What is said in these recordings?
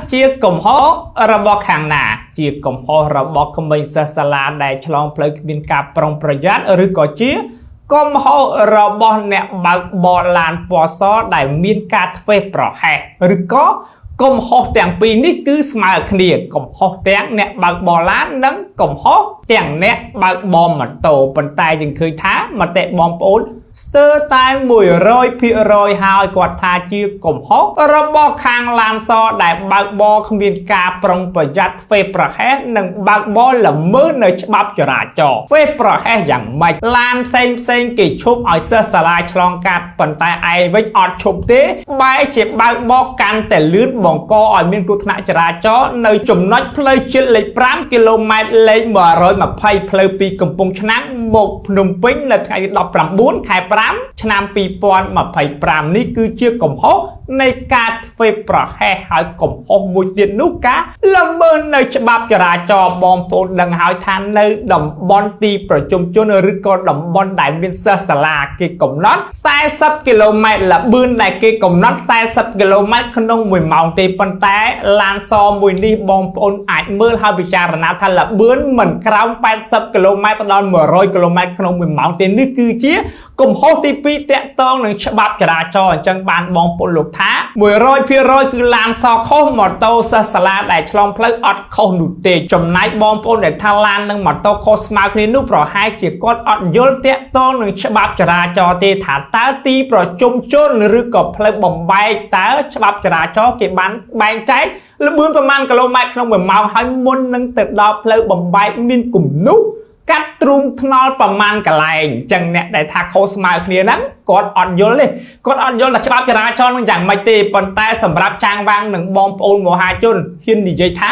chia cùng hó robot hàng nà chia cùng hó robot không bình sơ sơ la đại chlong plug bin cà prong project rư có chia cùng hó robot nè bạc bò lan bò xó đại miên cà phê pro hè rư có cùng hó tiếng pi ní cứ smile khnia cùng hó tiếng nè bạc bò lan nắng cùng hó tiếng nè bạc bò mà tổ bàn tay dừng khơi thá mà tệ bom ốn stir time mùi roi phi roi hai quạt tha chia cùng hốt robot khang lan so đại bạc bò không biên ca prong project phê pro hết nâng bạc bò là mớ nơi bắp cho ra cho phê pro hết dạng mạch lan xem kỳ chụp ở sơ sờ lai chlong cát bàn tay ai với ọt chụp thế bài chỉ bạc bò canแต่ลื่นบองco ở miền trung thạnh cho ra cho nơi chùm nói plei trên lệch 5 km lên mà rồi mà phay plei pi cầm pung chắn một nung pính là ngày 14 khai 5 ឆ្នាំ 2025 នេះគឺជាកំហុសនៃការធ្វើប្រហែសហើយកំហុសមួយទៀតនោះការល្មើសនៅច្បាប់ចរាចរណ៍បងប្អូនដឹងហើយថានៅតំបន់ទីប្រជុំជនឬក៏តំបន់ដែលមានសិស្សសាលាគេកំណត់40 គីឡូម៉ែត្រល្បឿនដែលគេកំណត់40 គីឡូម៉ែត្រក្នុង1ម៉ោងទេប៉ុន្តែឡានសមួយនេះបងប្អូនអាចមើលហើយពិចារណាថាល្បឿនមិនក្រោម80 គីឡូម៉ែត្រដល់100 គីឡូម៉ែត្រក្នុង1ម៉ោងទេនេះគឺជាកំហុសទី2តាក់ទងនឹងច្បាប់ចរាចរណ៍អញ្ចឹងបានបងប្អូនលោកថា 100% គឺឡានសខុសម៉ូតូសិស្សសាលាដែលឆ្លងផ្លូវអត់ខុសនោះទេចំណែកបងប្អូនដែលថាឡាននិងម៉ូតូខុសស្មើគ្នានោះប្រហែលជាគាត់អត់យល់តាក់ទងនឹងច្បាប់ចរាចរណ៍ទេថាតើទីប្រជុំជនឬក៏ផ្លូវបំបែកតើច្បាប់ចរាចរណ៍គេបានបែងចែកល្បឿនប្រមាណគីឡូម៉ែត្រក្នុង1ម៉ោងហើយមុននឹងទៅដល់ផ្លូវបំបែកមានគំនូសកាត់ទ្រូងថ្នល់ប្រមាណកន្លែងអញ្ចឹងអ្នកដែលថាខុសស្មើគ្នាហ្នឹងគាត់អត់យល់ទេគាត់អត់យល់ថាច្បាប់ចរាចរណ៍នឹងយ៉ាងម៉េចទេប៉ុន្តែសម្រាប់ចាងវាងនឹងបងប្អូនមហាជនហ៊ាននិយាយថា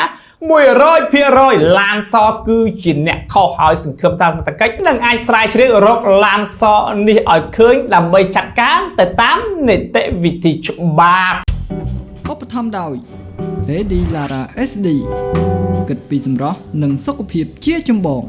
100% ឡានសគឺជាអ្នកខុសហើយសង្ឃឹមថាតកិច្ចនឹងអាចស្រាវជ្រាវរកឡានសនេះឲ្យឃើញដើម្បីចាត់ការទៅតាមនីតិវិធីច្បាប់ឧបត្ថម្ភដោយ Lady Lara SD គិតពីសម្រស់និងសុខភាពជាចម្បង